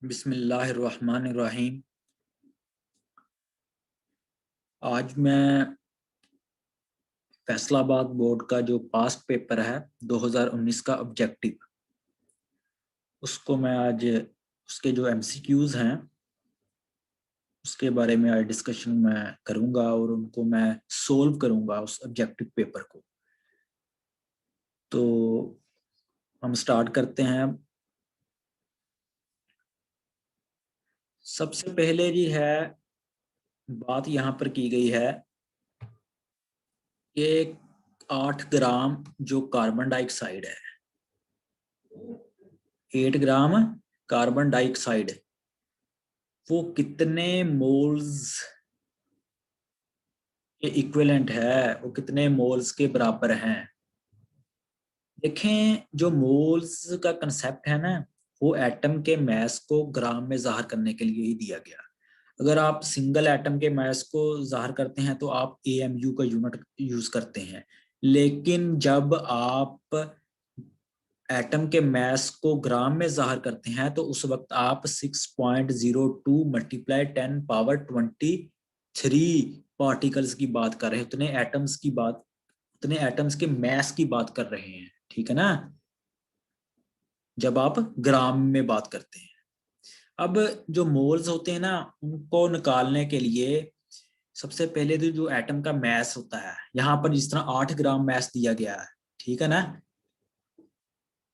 बिस्मिल्लाहिर्रहमानिर्रहीम। आज मैं फैसलाबाद बोर्ड का जो पास्ट पेपर है 2019 का ऑब्जेक्टिव, उसको मैं आज उसके जो एमसीक्यूज हैं उसके बारे में आज डिस्कशन मैं करूंगा और उनको मैं सोल्व करूंगा उस ऑब्जेक्टिव पेपर को। तो हम स्टार्ट करते हैं। सबसे पहले जी है बात यहाँ पर की गई है कि 8 ग्राम जो कार्बन डाइऑक्साइड है, 8 ग्राम कार्बन डाइऑक्साइड, वो कितने मोल्स के इक्विवेलेंट है, वो कितने मोल्स के बराबर हैं। देखें, जो मोल्स का कंसेप्ट है ना, वो एटम के मास को ग्राम में जाहिर करने के लिए ही दिया गया। अगर आप सिंगल एटम के मास को जाहिर करते हैं तो आप एएमयू का यूनिट यूज करते हैं, लेकिन जब आप एटम के मास को ग्राम में जाहिर करते हैं तो उस वक्त आप 6.02 मल्टीप्लाई 10 पावर 23 पार्टिकल्स की बात कर रहे हैं, उतने एटम्स की बात, उतने एटम्स के मास की बात कर रहे हैं। ठीक है ना, जब आप ग्राम में बात करते हैं। अब जो मोल्स होते हैं ना, उनको निकालने के लिए सबसे पहले तो जो एटम का मास होता है, यहाँ पर जिस तरह 8 ग्राम मास दिया गया है, ठीक है ना,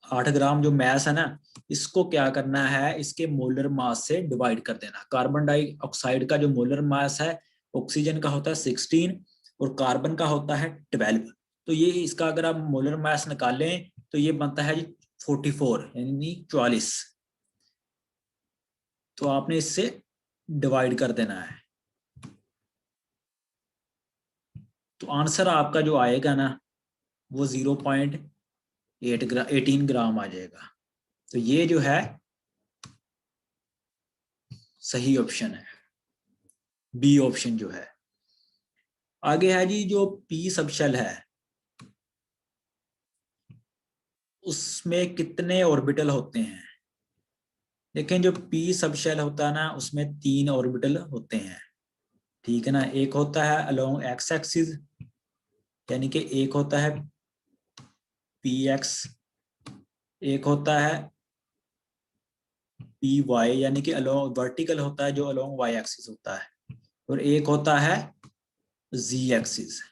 8 ग्राम जो मास है ना, इसको क्या करना है, इसके मोलर मास से डिवाइड कर देना। कार्बन डाइऑक्साइड का जो मोलर मास है, ऑक्सीजन का होता है 16 और कार्बन का होता है 12। तो ये इसका अगर आप मोलर मास निकालें तो ये बनता है जी 44, यानी 44। तो आपने इससे डिवाइड कर देना है, तो आंसर आपका जो आएगा ना वो 0.18 ग्राम आ जाएगा। तो ये जो है सही ऑप्शन है, बी ऑप्शन जो है। आगे है जी जो पी सबशेल है, उसमें कितने ऑर्बिटल होते हैं। देखें, जो पी सबशेल होता है ना, उसमें 3 ऑर्बिटल होते हैं। ठीक है ना, एक होता है अलोंग एक्स एक्सिस, यानी कि एक होता है पी एक्स, एक होता है पी वाई, यानी कि अलोंग वर्टिकल होता है जो अलोंग वाई एक्सिस होता है, और एक होता है जी एक्सिस।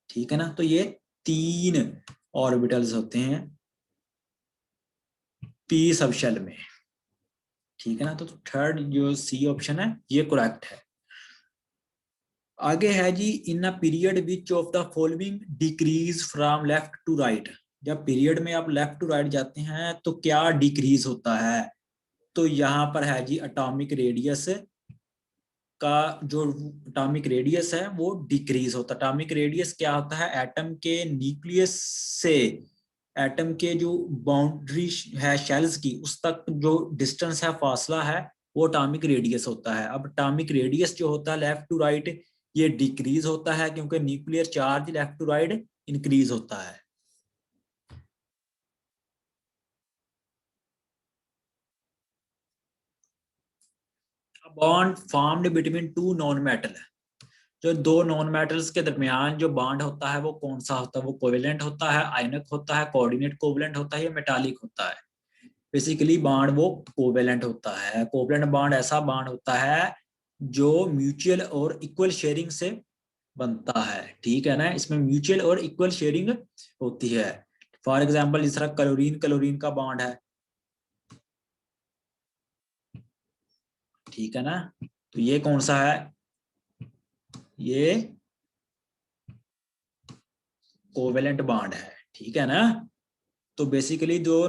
ठीक है ना, तो ये 3 ऑर्बिटल्स होते हैं पी सबशेल में। ठीक है ना, तो थर्ड जो सी ऑप्शन है ये करेक्ट है। आगे है जी, in a period which of the following decrease from left to right. जब पीरियड में आप लेफ्ट टू राइट जाते हैं तो क्या डिक्रीज होता है। तो यहाँ पर है जी एटॉमिक रेडियस का, जो एटॉमिक रेडियस है वो डिक्रीज होता है। एटॉमिक रेडियस क्या होता है, एटम के न्यूक्लियस से एटम के जो बाउंड्री है शेल्स की, उस तक जो डिस्टेंस है, फासला है, वो एटॉमिक रेडियस होता है। अब एटॉमिक रेडियस जो होता है लेफ्ट टू राइट, ये डिक्रीज होता है क्योंकि nuclear charge left to right increase होता है। Bond formed between two non metal, जो दो नॉन मेटल्स के दरमियान जो बॉन्ड होता है वो कौन सा होता है, वो कोवेलेंट होता है, आयनिक होता है, कोऑर्डिनेट कोवेलेंट होता है या मेटालिक होता है। बेसिकली बॉन्ड वो कोवेलेंट होता है। कोवेलेंट बॉन्ड ऐसा बॉन्ड होता है जो म्यूचुअल और इक्वल शेयरिंग से बनता है। ठीक है ना, इसमें म्यूचुअल और इक्वल शेयरिंग होती है। फॉर एग्जाम्पल जिस तरह क्लोरीन क्लोरीन का बॉन्ड है, ठीक है ना, तो ये कौन सा है, ये कोवेलेंट बॉन्ड है। ठीक है ना, तो बेसिकली दो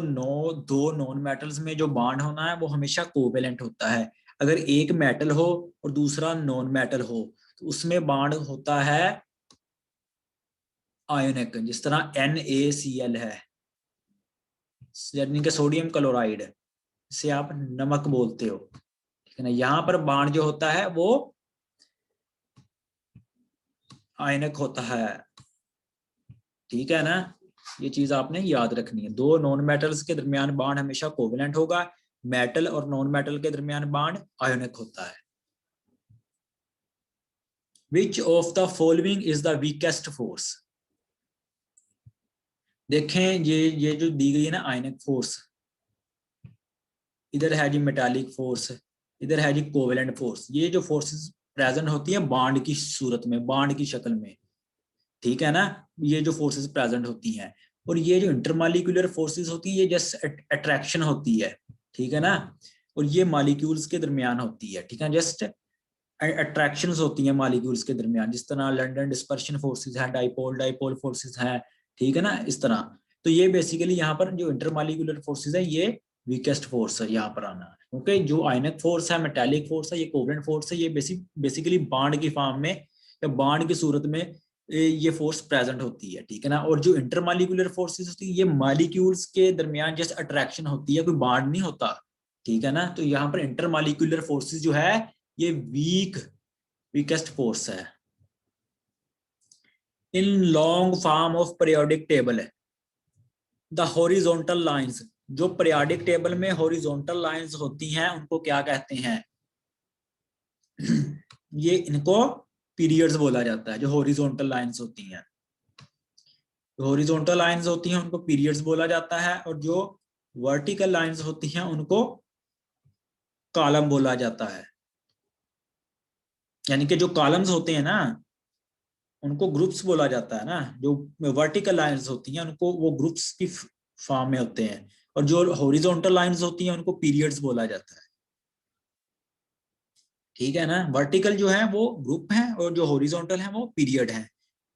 नॉन मेटल्स में जो बॉन्ड होना है वो हमेशा कोवेलेंट होता है। अगर एक मेटल हो और दूसरा नॉन मेटल हो तो उसमें बॉन्ड होता है आयोनिक, जिस तरह NaCl है, यानी कि सोडियम क्लोराइड, इसे आप नमक बोलते हो। ठीक है ना, यहाँ पर बॉन्ड जो होता है वो आयनिक होता है। ठीक है ना, ये चीज आपने याद रखनी है। दो नॉन मेटल्स के दरमियान बॉन्ड हमेशा कोवेलेंट होगा, मेटल और नॉन मेटल के दरमियान बॉन्ड आयोनिक होता है। Which of the following is the weakest force? देखें ये जो दी गई है ना आयनिक फोर्स, इधर है जी मेटालिक फोर्स, इधर है जी कोवेलेंट फोर्स। ये जो फोर्सेस प्रेजेंट होती है बॉन्ड की सूरत में, बॉन्ड की शक्ल में, ठीक है ना, ये जो फोर्सेस प्रेजेंट होती हैं। और ये जो इंटरमॉलिक्यूलर फोर्सेस होती है ये जस्ट अट्रैक्शन होती है, ठीक है ना, और ये मॉलिक्यूल्स के दरमियान होती है, ठीक है, जस्ट अट्रैक्शंस होती हैं मॉलिक्यूल्स के दरमियान, जिस तरह लंदन डिस्पर्शन फोर्सेस है, डाइपोल डाइपोल फोर्सेस हैं, ठीक है ना, इस तरह। तो ये बेसिकली यहाँ पर जो इंटरमॉलिक्यूलर फोर्सेस है ये वीकेस्ट फोर्स है यहाँ पर आना, क्योंकि जो आयनिक फोर्स है, मेटालिक फोर्स है, ये कोवेलेंट फोर्स है, ये बेसिकली बॉन्ड की फॉर्म में या बॉन्ड की सूरत में ये फोर्स प्रेजेंट होती है, ठीक है ना। और जो इंटरमॉलिक्यूलर फोर्सेस होती है ये मॉलिक्यूल्स के दरमियान जस्ट अट्रैक्शन होती है, कोई बॉन्ड नहीं होता, ठीक है ना। तो यहाँ पर इंटरमॉलिक्यूलर फोर्सेस जो है ये वीकेस्ट फोर्स है। In long form of periodic table है द हॉरिजॉन्टल लाइंस, जो पीरियोडिक टेबल में हॉरिजॉन्टल लाइंस होती हैं उनको क्या कहते हैं? ये इनको पीरियड्स बोला जाता है। जो हॉरिजॉन्टल लाइंस होती हैं, हॉरिजॉन्टल लाइंस होती हैं उनको पीरियड्स बोला जाता है, और जो वर्टिकल लाइंस होती हैं उनको कॉलम बोला जाता है। यानी कि जो कॉलम्स होते हैं ना उनको ग्रुप्स बोला जाता है ना, जो वर्टिकल लाइंस होती हैं उनको वो ग्रुप्स की फॉर्म में होते हैं, और जो हॉरिजॉन्टल लाइंस होती हैं उनको पीरियड्स बोला जाता है, ठीक है ना। वर्टिकल जो है वो ग्रुप है और जो हॉरिजॉन्टल है वो पीरियड है।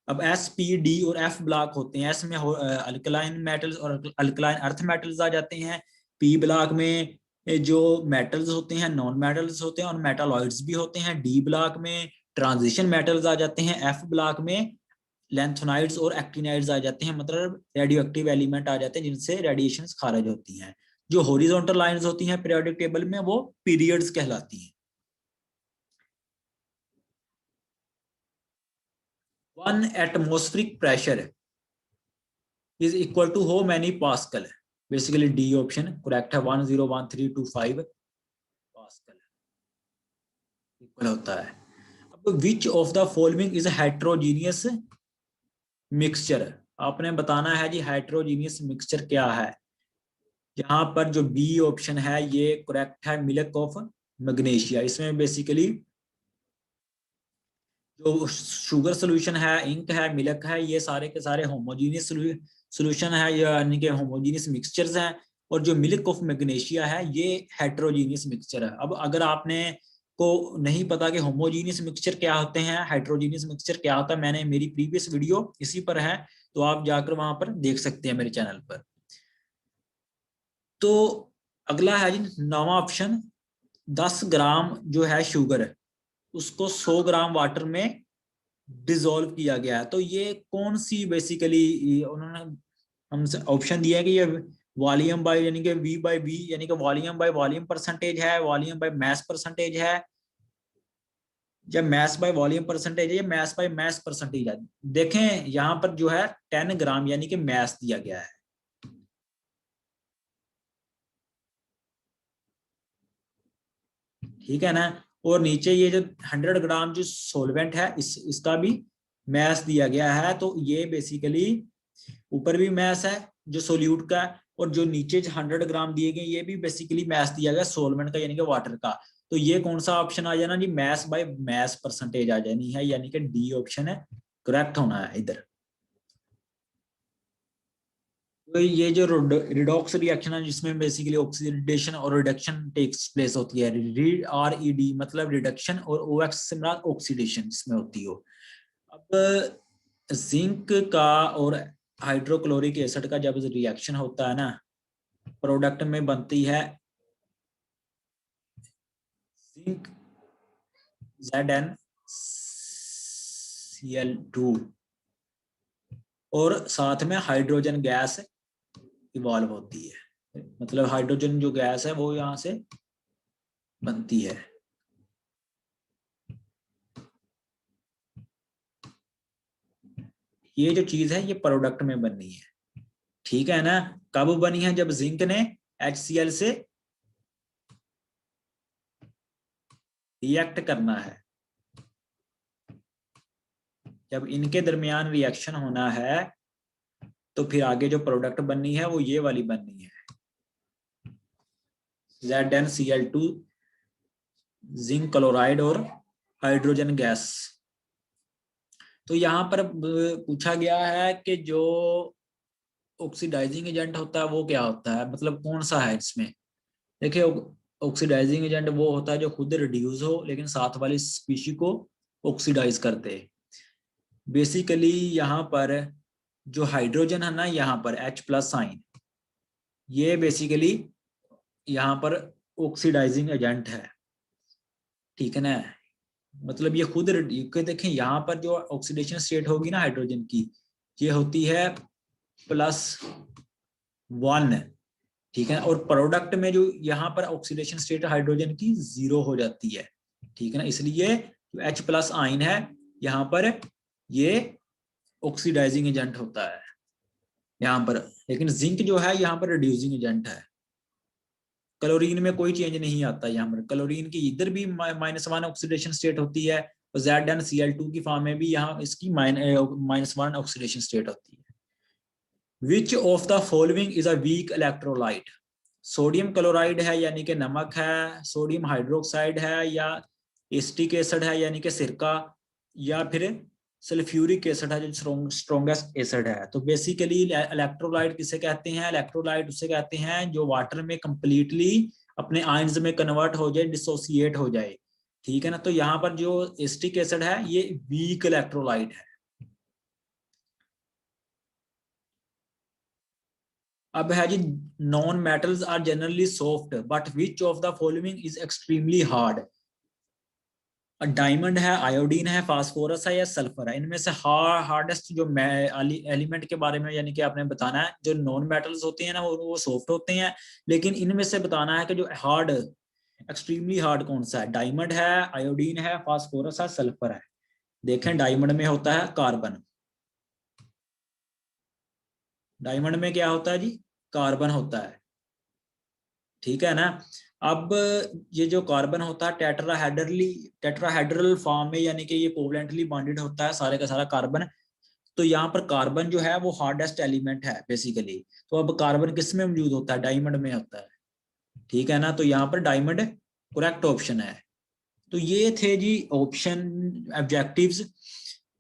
अब एस पी डी और एफ ब्लॉक होते हैं, एस में अल्कलाइन मेटल्स और अल्कलाइन अर्थ मेटल्स आ जाते हैं, पी ब्लॉक में जो मेटल्स होते हैं नॉन मेटल्स होते हैं और मेटालॉइड्स भी होते हैं, डी ब्लॉक में ट्रांजिशन मेटल्स आ जाते हैं, एफ ब्लॉक में लैंथोनाइड्स और एक्टिनाइड्स आ जाते हैं, मतलब रेडियो एक्टिव एलिमेंट आ जाते हैं जिनसे रेडिएशंस खारिज होती हैं। जो हॉरिजॉन्टल लाइंस होती हैं पीरियोडिक टेबल में वो पीरियड्स कहलाती हैं। 1 atmospheric pressure is equal to how many pascal. Basically D option correct है, 101325 पास्कल इक्वल होता है। अब which of the following is heterogeneous mixture, आपने बताना है जी हेट्रोजीनियस मिक्सचर क्या है। यहाँ पर जो बी ऑप्शन है ये करेक्ट है, मिल्क ऑफ मैग्नीशिया। इसमें बेसिकली जो शुगर सोल्यूशन है, इंक है, मिल्क है, ये सारे के सारे होमोजीनियस सोल्यूशन है, यानी कि होमोजीनियस मिक्सचर्स हैं। और जो मिल्क ऑफ मैग्नीशिया है ये हेट्रोजीनियस मिक्सचर है। अब अगर आपने को नहीं पता कि होमोजीनियस मिक्सचर क्या होते हैं, हेट्रोजीनियस मिक्सचर क्या होता है, मैंने मेरी प्रीवियस वीडियो इसी पर है, तो आप जाकर वहां पर देख सकते हैं मेरे चैनल पर। तो अगला है जी 9वां ऑप्शन, 10 ग्राम जो है शुगर उसको 100 ग्राम वाटर में डिसॉल्व किया गया है। तो ये कौन सी बेसिकली उन्होंने हमसे ऑप्शन दिया है कि ये वॉल्यूम बाय यानी कि वी बाय वी यानी कि वॉल्यूम बाय वॉल्यूम परसेंटेज है, वॉल्यूम बाय मैस परसेंटेज है, या मैस बाय वॉल्यूम परसेंटेज है, या मैस बाय मैस परसेंटेज है। देखें यहाँ पर जो है 10 ग्राम यानी कि मैस दिया गया है, ठीक है ना। और नीचे ये जो 100 ग्राम जो सोलवेंट है इसका भी मैस दिया गया है। तो ये बेसिकली ऊपर भी मैस है जो सोल्यूट का, और जो नीचे 100 ग्राम दिए गए ये भी बेसिकली मैस दिया गया सोलवेंट का यानी कि वाटर का। तो ये कौन सा ऑप्शन आ जाना जी, मैस बाय मैस परसेंटेज आ जानी है, यानी कि डी ऑप्शन है करेक्ट होना है इधर। तो ये जो रिडॉक्स रिएक्शन है जिसमें बेसिकली ऑक्सीडेशन और रिडक्शन टेक्स प्लेस होती है, रीड आर ई डी मतलब रिडक्शन, और ओ एक्स से मतलब ऑक्सीडेशन जिसमें होती हो। अब जिंक का और हाइड्रोक्लोरिक एसिड का जब रिएक्शन होता है ना, प्रोडक्ट में बनती है जिंक ZnCl2 और साथ में हाइड्रोजन गैस इवॉल्व होती है, मतलब हाइड्रोजन जो गैस है वो यहाँ से बनती है। ये जो चीज है ये प्रोडक्ट में बननी है, ठीक है ना। कब बनी है? जब जिंक ने HCl से रिएक्ट करना है, जब इनके दरमियान रिएक्शन होना है तो फिर आगे जो प्रोडक्ट बननी है वो ये वाली बननी है, ZnCl2, जिंक क्लोराइड और हाइड्रोजन गैस। तो यहाँ पर पूछा गया है कि जो ऑक्सीडाइजिंग एजेंट होता है वो क्या होता है, मतलब कौन सा है इसमें। देखिए, ऑक्सीडाइजिंग एजेंट वो होता है जो खुद रिड्यूस हो लेकिन साथ वाली स्पीशी को ऑक्सीडाइज करते। बेसिकली यहाँ पर जो हाइड्रोजन है ना, यहाँ पर H+ साइन, ये बेसिकली यहाँ पर ऑक्सीडाइजिंग एजेंट है। ठीक है ना, मतलब ये खुद देखें यहाँ पर जो ऑक्सीडेशन स्टेट होगी ना हाइड्रोजन की, ये होती है +1। ठीक है, और प्रोडक्ट में जो यहाँ पर ऑक्सीडेशन स्टेट हाइड्रोजन की 0 हो जाती है। ठीक है ना, इसलिए जो H+ आयन है यहाँ पर ये ऑक्सीडाइजिंग एजेंट होता है यहाँ पर, लेकिन जिंक जो है यहाँ पर रिड्यूसिंग एजेंट है। क्लोरीन में कोई चेंज नहीं आता यहाँ पर, क्लोरीन की इधर भी -1 ऑक्सीडेशन स्टेट होती है और ZnCl2 की फॉर्म में भी यहाँ इसकी -1 ऑक्सीडेशन स्टेट होती है। विच of the following is a weak electrolyte? Sodium chloride है यानी कि नमक है, सोडियम हाइड्रोक्साइड है, या एसिटिक एसिड है यानी कि सिरका, या फिर सल्फ्यूरिक एसिड है जो स्ट्रॉन्गेस्ट एसिड है। तो बेसिकली इलेक्ट्रोलाइट किसे कहते हैं? इलेक्ट्रोलाइट उसे कहते हैं जो वाटर में कंप्लीटली अपने आयंस में कन्वर्ट हो जाए, डिसोसिएट हो जाए। ठीक है ना, तो यहाँ पर जो एसिटिक एसिड है ये वीक इलेक्ट्रोलाइट है। अब है जी, non metals are generally soft but which of the following is extremely hard? Diamond है, आयोडीन है, फास्फोरस है या सल्फर है। इनमें से हार्डेस्ट जो एलिमेंट के बारे में यानी कि आपने बताना है, जो नॉन मेटल्स होते हैं ना वो सॉफ्ट होते हैं, लेकिन इनमें से बताना है कि जो हार्ड, एक्सट्रीमली हार्ड कौन सा है। डायमंड है, आयोडीन है, फास्फोरस है, सल्फर है। देखें, डायमंड में होता है कार्बन। डायमंड में क्या होता है जी? कार्बन होता है। ठीक है ना। अब ये जो कार्बन होता है टेट्राहेड्रल फॉर्म में, यानी कि ये कोवलेंटली बॉन्डेड होता है सारे का सारा कार्बन। तो यहाँ पर कार्बन जो है वो हार्डेस्ट एलिमेंट है बेसिकली। तो अब कार्बन किस में मौजूद होता है? डायमंड में होता है। ठीक है ना, तो यहाँ पर डायमंड करेक्ट ऑप्शन है। तो ये थे जी ऑप्शन ऑब्जेक्टिव्स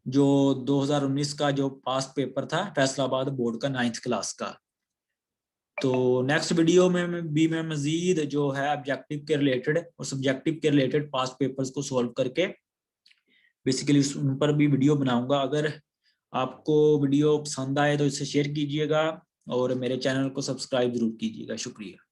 जो 2019 का जो पास्ट पेपर था फैसलाबाद बोर्ड का 9th क्लास का। तो नेक्स्ट वीडियो में भी मैं मजीद जो है ऑब्जेक्टिव के रिलेटेड और सब्जेक्टिव के रिलेटेड पास्ट पेपर्स को सॉल्व करके बेसिकली उन पर भी वीडियो बनाऊंगा। अगर आपको वीडियो पसंद आए तो इसे शेयर कीजिएगा और मेरे चैनल को सब्सक्राइब जरूर कीजिएगा। शुक्रिया।